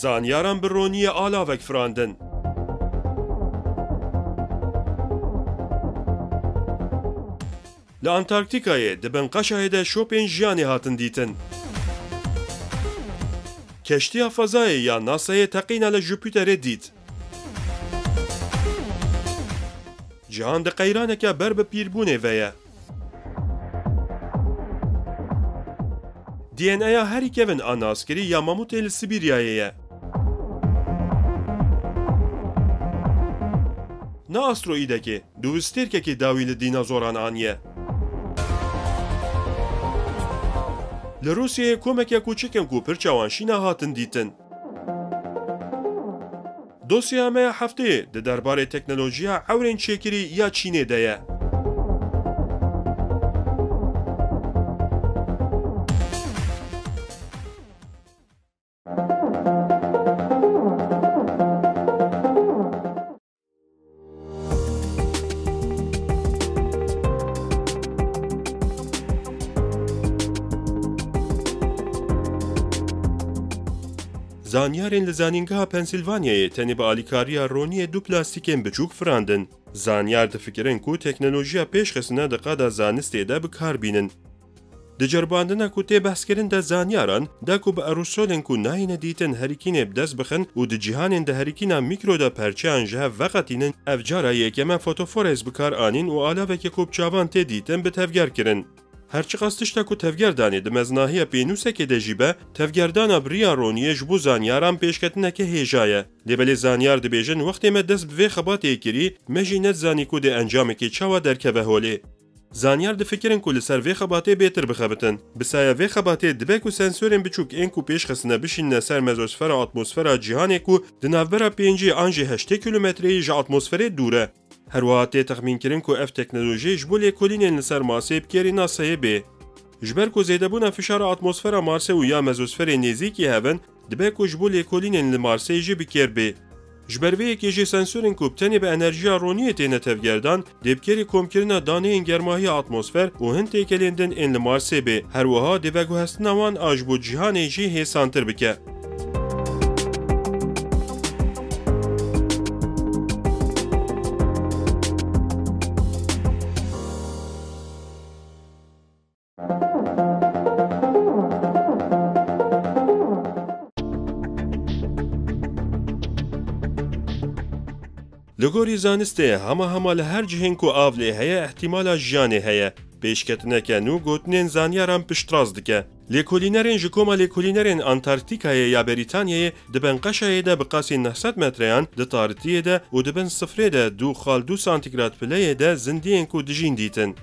زانیاران برونیه آلاوک فراندن. لأنتارکتیکایه دبن قشایده شوپین جیانی هاتن دیتن. کشتی فضایی یا ناسای تقینه لجوپیتر دید. جهان ده قیرانه که بر به پیربونه ویه. دی این ای هری کون آناسکری یا ماموت ایل سیبیریایه. نه استرویده که دوستیر که داویل دینازوران آنیه. لروسیه کمک کوچکن کو پرچوانشینا هاتن دیتن. دوسیامه هفته ده درباره تکنولوژیا عورین چکری یا چینه دایه. زانیارین لزانینگاه پنسیلوانیای تنی با آلیکاریا رونی دو پلاستیکین بچوک فراندن. زانیار دفکرین کو تکنولوژیا پیش خسنه دقا دا زانستی دا بکار بینن. دجرباندنا کو تی بحث کرن دا زانیاران دا کو با اروسولن کو ناین دیتن هریکین بدست بخن و دا جیهانین دا هریکینا میکرو دا پرچه انجه وقتینن افجارا یکیما فوتوفورز بکار آنین و علاوه که کوب چاوان تی دیتن به تفگر کرن. هرچی قصدشتا کو تفگردانی دمزناهی پینوسه که دجیبه تفگردانا بریا رونیه جبو زانیاران پیشکتنه که هیجایه. لیبلی زانیار دبیجن وقتی ما دست بوی خباتی کری مجی نت زانی کو ده انجامه که چاوا درکبه هولی. زانیار دفکرن کو لسر وی خباتی بیتر بخبتن. بسایه وی خباتی دبه کو سنسورین بچوک این کو پیش خسنه بشین نسر مزوسفر اتمسفر جهانی کو دنافبرا پینجی آنجی 8 کیلومتری جا اتمسفر دوره. هر وقت تخمین کردن که اف تکنولوژی جبولی کلین لسر ماسه بکری ناسایه به. جبر که زیاده بودن فشار اتمسفر مارس و یا مزوسفر نزدیکی هستن، دبی که جبولی کلین لمارسه جی بکر به. جبر وی که جی سنسورین کوبتنی به انرژی رونیه تینه تفگردان، دبکری کم کردن دانه این گرماهی اتمسفر و هنت کلیندن این لمارسه به. هر وقت دبی که هستن آن آجبو جهان جی هستانتر بکه. لگوری زانسته همه لهر جهن کو آولی هیا احتمال جانه هیا پیشکتنه که نو گوتنین زانیارم پشتراز دکه لیکولینرین جکوما لیکولینرین انتارکتیکای یا بریتانیای دبن قشای ده بقاسی 900 متریان ده تارتیه ده و دبن صفره ده 2 سانتیگراد پلیه ده زندین کو دجین دیتن.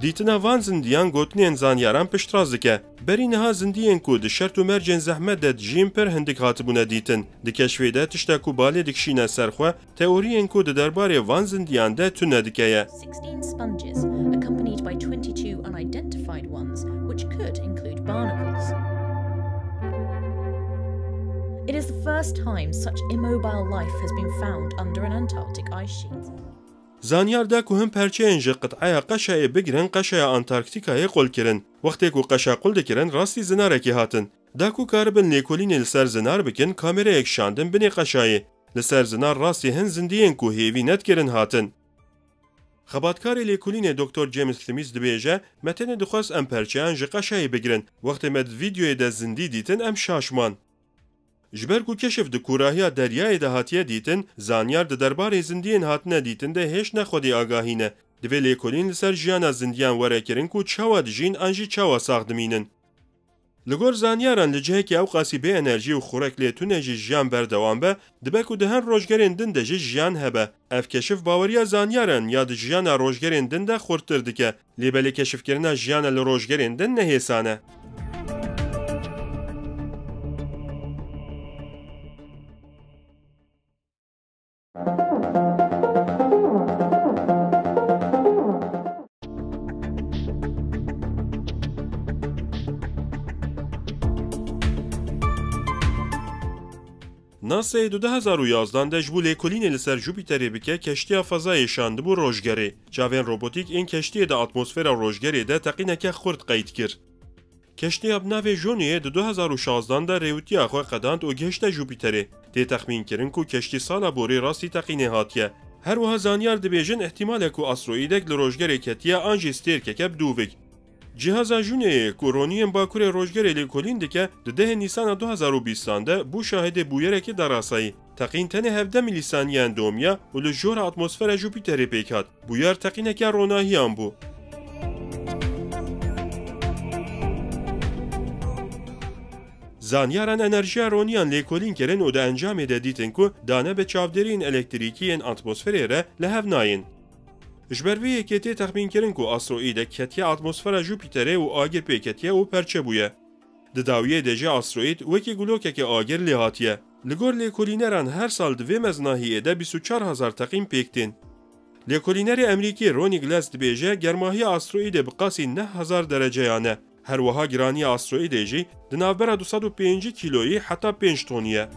دیتنا وان زندیان گوتنین زانیاران پشتراز دکه. بری نها زندیان کو ده شرط و مرجن زحمت ده جیم پر هندک هاتبونه دیتن. ده کشویده تشتا کو بالی دکشینه سرخواه تئورین کو ده درباره وان زندیان ده تونه دکه. 16 sponges accompanied by 22 unidentified ones which could include barnacles. It is the first time such immobile life has been found under an Antarctic ice sheet. زانیار دا که هم پرچه انجا قطعه قشای بگیرن قشای انتارکتیکای قل کرن. وقتی که قشای قل دکرن راستی زناره که هاتن. دا که کاربن لیکولین لسر زنار بکن کامره اکشاندن بنی قشای. لسر زنار راستی هن زندین که هیوی ند کرن هاتن. خباتکاری لیکولین دکتر جیمز سمیز دبیجه متن دخواست ام پرچه انجا قشای بگیرن. وقتی مد ویدیوی دا زندی دیتن ام شاشمان. جبر کو کشف د کوراهیا دریای ده هاتیه دیتن زانیار د دربار زندین هاتنه دیتن ده هیچ نه خودی آگاهینه د ویلی کولین سر جیان زندیان وره کرن کو چاوا دجین انجی چاوا ساخدمینن لگور زانیاران لجه که او قاسی به انرژی و خوراک لیتونه جی جیان بردوام به دبه کو دهن روشگرین دن ده جی جیان هبه اف کشف باوریا زانیاران یا د جیان روشگرین دن ده خورتر دکه لیبلی کشف کرنا جیان لروشگرین دن نهیسانه ناسا دو 2011 ده جبو لیکولین لسر جوپیتر بکه کشتی فضای شاند بو روشگری. جاوین روبوتیک این کشتی ده اتمسفر روشگری ده تقینه خورد قید کرد. کشتی ابناو جونیه دو 2016 ده ریوتی آخوی قداند و گشت جوپیتره. ده تخمین کرن کو کشتی سالا بوری راستی تقینه هاتیه. هر وها زانیار دبیجن احتمال کو استروئیدک لروشگری کتیه آنجی ستیر که کب دوویک. جهازا جونه کورونیم باکور روشگر لیکولین دکه ده نیسان 2020 ده بو شاهد بویره که دراسایی تقین تنه 17 میلی ثانیه اندومیا و لجور اتمسفر جوپیتر پیکات بویر تقینه که روناهی هم بو. زانیاران انرژی رونیان لیکولین کرن و ده انجام ده دیتن که دانه به چاودرین الکتریکی این اتمسفری ره لحو ناین. جبروی کتی تخمین کرن کو استروئید کتیه اتمسفر جوپیتر و آگر پیکتیه و پرچه بویه. دداویه دجه استروئید وکی گلوکه که آگر لحاتیه. لگور لیکولینران هر سال دوی مزناهیه ده 24,000 تقیم پیکتین. لیکولینر امریکی رونی گلاس دبیجه گرماهی استروئید بقاسی 9,000 درجه یانه. هر وها گرانی استروئید جی دنابرا 205 کیلویی حتی 5 تونیه.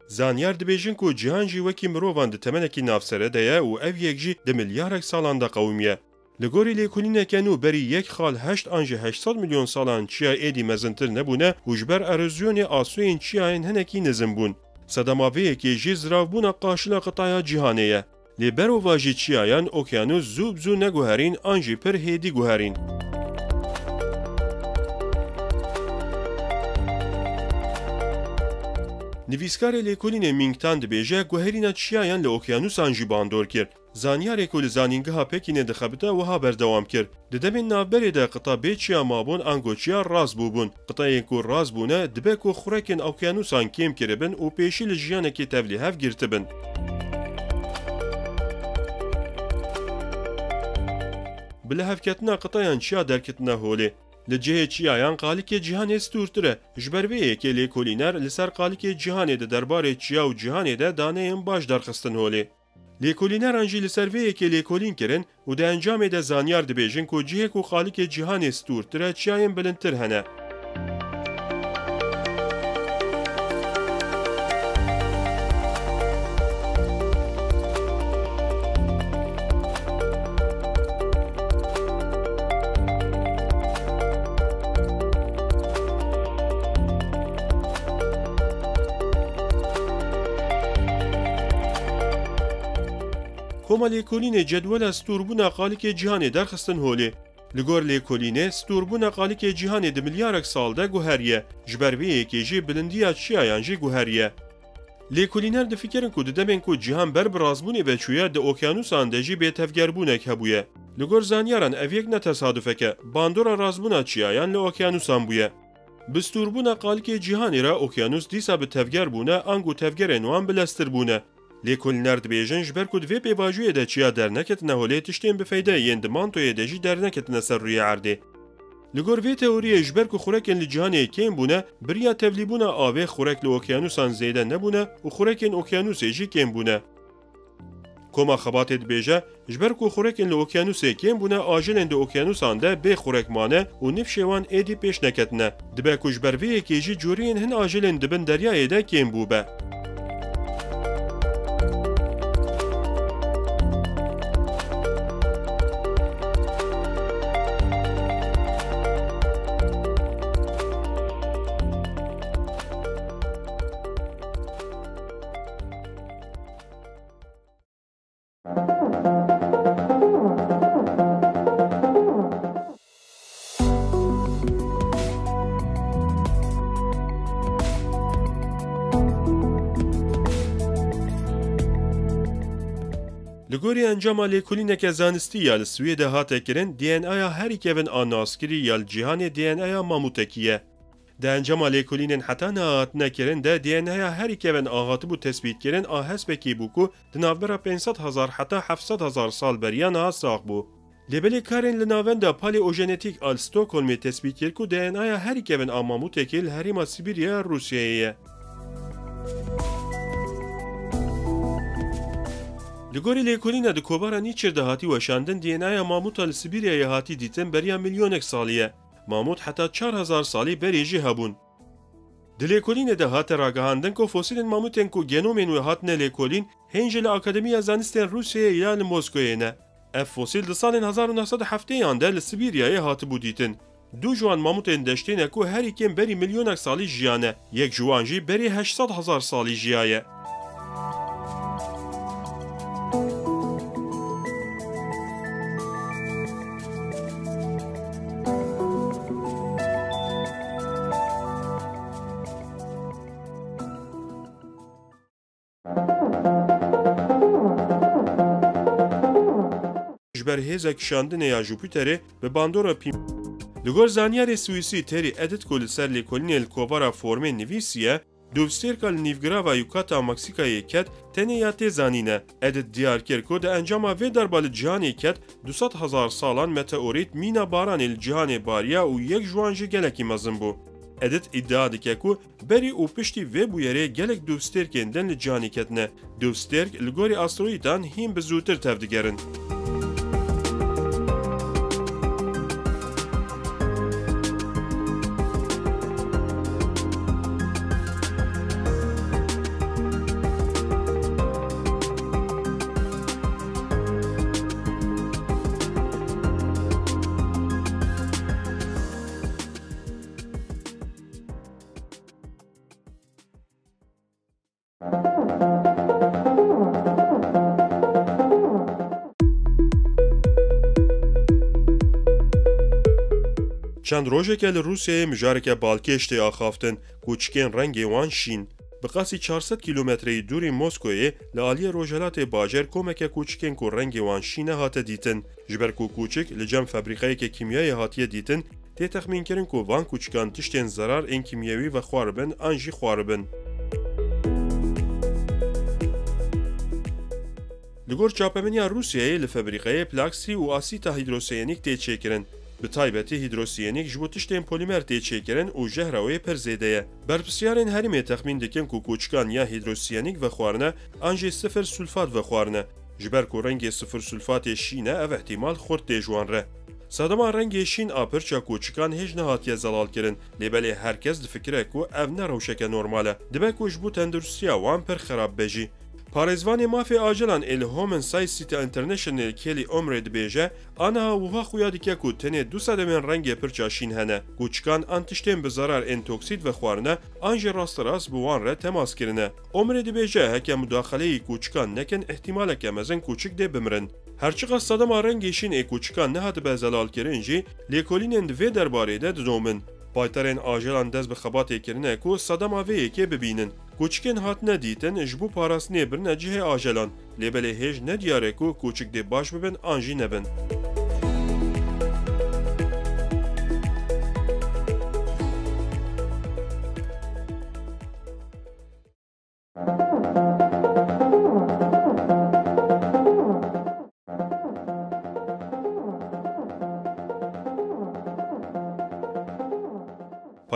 زانیار دبیجن کو جهان جی وکی مروان ده تمنکی نافسره ده و او یک جی ده میلیارد سالان ده قومیه. لگوری لیکولینه کنو بری یک خال 8 آنجه 800 میلیون سالان چیا ایدی مزنتر نبونه و جبر اروزیون آسوین چیاین هنکی نزم بون. صدماویه که جی زراو بونه قاشل قطعه جهانیه. لیبر و واجی چیاین اوکیانوس زوب زو نگوهرین آنجی پر هیدی گوهرین. نویسکار لیکولین مینگتان دبیجه گوهرین چیاین لوکیانوسان جی باندور کرد. زانیار کل زانینگها پکینه دخبته و ها بردوام کرد. ددمین نابری ده قطع بیچیا مابون انگوچیا راز بوبون. قطعی کو راز بونه دبه کو خورکن اوکیانوسان کم کربن و پیشی لجیانه که تبلیهف گرتبن. بلهف کتنا قطعیان چیا درکتنا هوله. لجه چیایان قالیک جهان استورتره جبرویه که لیکولینر لسر قالیک جهان ده درباره چیا و جهان ده دانه ام باش درخستن هوله. لیکولینر انجی لسرویه که لیکولین کرن و ده انجام ده زانیار دبیجن که جهه که قالیک جهان استورتره چیایم بلندتر هنه. کوما لیکولین جدول استوربونا قالیک جهان درخستن هولی. لگور لیکولین استوربونا قالیک جهان ده میلیارد سال ده گوهریه. جبرویه که جی بلندیا چیایان جی گوهریه. لیکولینر ده فکرن که دمن که جهان بر برازبونه بچویه ده اوکیانوسان ده جی به تفگربونه که بویه. لگور زانیاران اویک نتصادفه که باندورا رازبونا چیایان ل اوکیانوسان بویه. بستوربونا قالیک جهانی را اوکیانوس دیسا به تفگربونه انگو تفگر نوان بلستر بونه. لیکولینر دبیجن جبر کد وی پیواجوی ده چیا در نکت نهولی تشتیم بفیده یندمانتوی ده جی در نکت نسر روی عرده. لگور وی تئوری جبر که خورکن لجهانی کم بونه بریا تولیبونا آوه خورک لوکیانوسان زیده نبونه و خورکن اوکیانوسی جی کم بونه. کما خبات دبیجه جبر که خورکن لوکیانوسی کم بونه آجلن ده اوکیانوسان ده به خورک مانه و نفشوان ایدی پیش نکتنه. دبه که جبر وی که جی جورین هن آجلن دبن دریای ده کم بوبه. لگوری انجام لیکولینه که زانستی یا لسویه ده هاته کرن دی ان آیا هری کون آناسکری یا جهان دی ان آیا ماموتکیه. ده انجام لیکولینن حتی نهات نکرن ده دی ان آیا هری کون آهات بو تثبیت کرن آهس بکی بو که دنابرا 500,000 حتی 700,000 سال بریان ها ساق بو. لبلی کارن لناوندا پالیوژنتیک آل ستوکهولم تثبیت کرد که DNA هری کبن آماموتکی لهریما سیبیریا روسیه. لگوری لیکولینه د کوبارا نیچر دهاتی وشاندن DNA ماموت ال سیبیریا هاتی دیتن بریا میلیونک سالیه. ماموت حتی 4000 سالی بریجی هبون. دلیکولین دهات راگهاندن که فسیل ماموتن که گنومن و هاتن لیکولین هنجل آکادمی زانستن روسیه یا موسکویه نه. اف فسیل د سال 1907 یانده لسیبیریای هات بودیتن. دو جوان ماموتن دشتینه که هر یکم بری میلیونک سالی جیانه. یک جوانجی بری 800,000 سالی جیایه. بر هزک شاندن یا جوپیتر به باندورا پیم لگور زانیار سوئیسی تری ادت کل سر لیکولین الکوبارا فرم نویسیه دوسترکال نیوگراوا یوکاتا مکسیکای کت تنیات زانینه ادت دیار کرد که انجام و دربال جهانی کت 200,000 سالان متئوریت مینا باران الجهان باریا و یک جوانجی گلکی مزن بو. ادت ادعا دکه که بری او پشتی و بویره گلک دوسترکندن لجهانی کتنه دوسترک لگوری آسترویدان هم به زودتر تفدگرن. چند روزه که روسیه مجارک بالکشتی آخافتن کوچکین رنگی وان شین. بقاسی 400 کیلومتری دوری موسکوی لعالی روجلات باجر کمک کوچکین کو رنگی وان شینه هات دیتن. جبر کو کوچک لجام فابریکایی که کیمیایی هاتیه دیتن تی تخمین کرن کو وان کوچکان تشتین ضرر این کیمیایی و خواربن آنجی خواربن. لگور چاپمنیا روسیه لفابریکای پلاکسی و آسیتا هیدروسیانیک تی چیکرن. به تایبەتی هیدروسیانیک ji bo tiştên polîmer tê çêkirin û jehra wê pir zêde ye. Berpirsiyarên herîmê texmîn dikin ku kûçikan ya hîdrosyanîk vexwarine an jî sıfır sulfat vexwarine. Ji ber ku rengê sıfır sulfatê şîn e ev ihtimal xurt tê ji re. Sedema rengê şîn a pirça kûçikan hêj nehatiye zelal kirin. Lêbelê herkes difikire ku ev ne rewşeke normal e. Dibe ku ji bo tendurustiya wan pir xerab be jî. پارێزوانی مافی ئاژەلان ئێلهۆمن سایسیتە ئینتەرنەشنل کێلی ئۆمرێ دبێژە ئانەها وها خویا دکە و تەنێ 200 ڕەنگێ پرچاشین هەنە گوچکان ئان تشتێن بە زەرار ئێنتۆکسید vexwarine an jî rast bi wan re temaskirine. Omrê dibêje heke mudاxeleyî kûçikan nekin ihtimaleke mezin kûçik dê bimirin. Herçiqas sedema rengê şîn ê kûçikan nehatibe zelalkirin jî lêkolînên di vê derbarê de didomin. Baytarên ajelan dest bi xebatê kirine ku sedema vê yekê bibînin. Kûçikên hatine dîtin ji bo parastinê birine cihê ajelan. Lêbelê hêj ne diyar e ku kûçik dê baş bibin an jî nebin.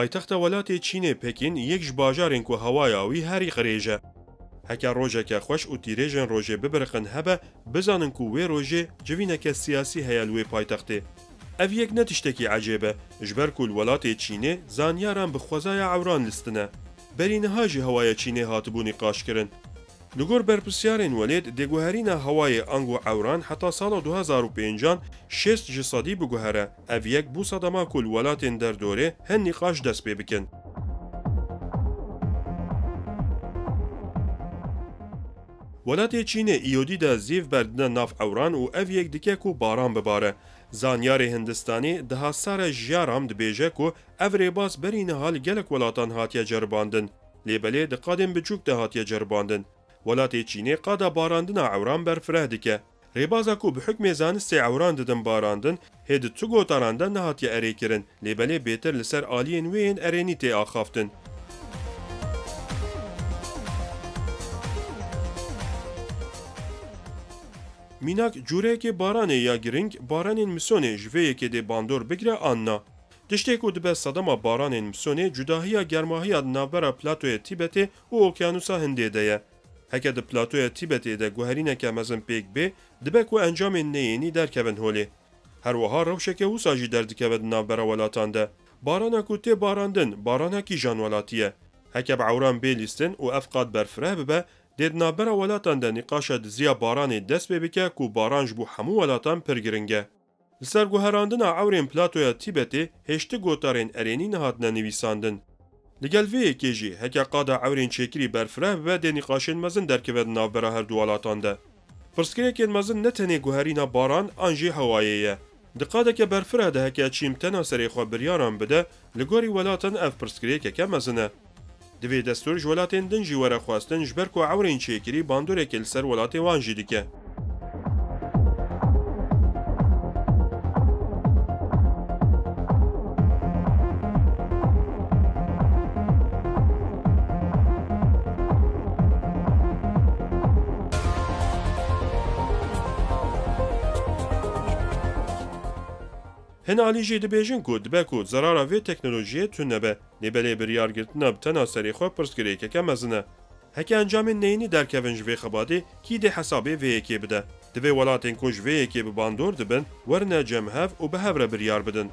پایتەختە وڵاتê Çînê Pekîn yek ji bajarên ku hewaya wî herî qirêj e. Heke rojeke xweş û tîrêjên rojê bibiriqin hebe, bizanin ku wê rojê civîneke siyasî heye li wê paytextê. Ev yek ne tiştekî ecêb e, ji ber ku li welatê Çînê zanyaran bi xwezaya ewran listine. Berî niha jî hewaya Çînê hatibû nîqaşkirin. Li gor berpirsyarên welêt dêguherîna hewayê ango ewran heta sala 2005 6 ji sadî biguhere. Ev yek bû sedema ku li welatên derdorê hin nîqaş dest pê bikin. Welatê Çînê îyodî de zêv berdine nav ewran û ev yek dike ku baran bibare. Zanyarê Hindistanê diha sara jiyaram dibêje ku ev rêbaz berî niha li gelek welatan hatiye ceribandin. Lêbelê di qadên biçûk de hatiye ceribandin. Welatê Çînê qada barandina ewran berfireh dike. Rêbaza ku bi hukmê zanistê ewran didin barandin, hê di tu gotaran de nehatiye erêkirin. Lêbelê bêtir li ser aliyên wê yên erênî tê axaftin. Mînak cureyekê baranê ya giring baranên misonê ji vê yekê dê bandor bigire an na. Tiştê ku dibe sedema baranên misonê cudahiya germahiya di navbera platoya Tîbetê û Okyanusa Hindê de ye. Heke di platoya Tîbetê de guherîneke mezin pêk bê, dibe ku encamên neyênî derkevin holê. Her wiha rewşeke wisa jî derdikeve di navbera welatan de. Barana ku tê barandin, baranekî jan welatî ye. Heke bi ewran bê lîstin û ev qat berfireh bibe, dê di navbera welatan de nîqaşa diziya baranê dest pê bike ku baran ji bo hemû welatan pir giring e. Li ser guherandina ewrên platoya Tîbetê hêşti gotarên erênî nehatine nivîsandin. Li gel vê yekê jî heke qada ewrên çêkirî berfireh bibe dê nîqaşên mezin derkeve di navbera her du welatan de. Pirsgirêkên mezin ne tenê guherîna baran an jî hewayê ye. Di qadeke berfireh de heke çîmtena serê xwe biryaran bide, li gorî welatan ev pirsgirêkeke mezin e. Divê destûr ji welatên din jî were xwastin ji ber ku ewrên çêkirî bandorekê li ser welatê wan jî dike. Hin alî jî dibêjin ku dibe ku zerara vê teknolojiyê tune be, lêbelê biryargirtina bi tena serê xwe pirsgirêkeke mezin e. Heke encamên neyînî derkevin ji vê xebadê, kî dê hesabê vê yekê bide. Divê welatên ku ji vê yekê bi bandor dibin, werine cemhev û bi hev re biryar bidin.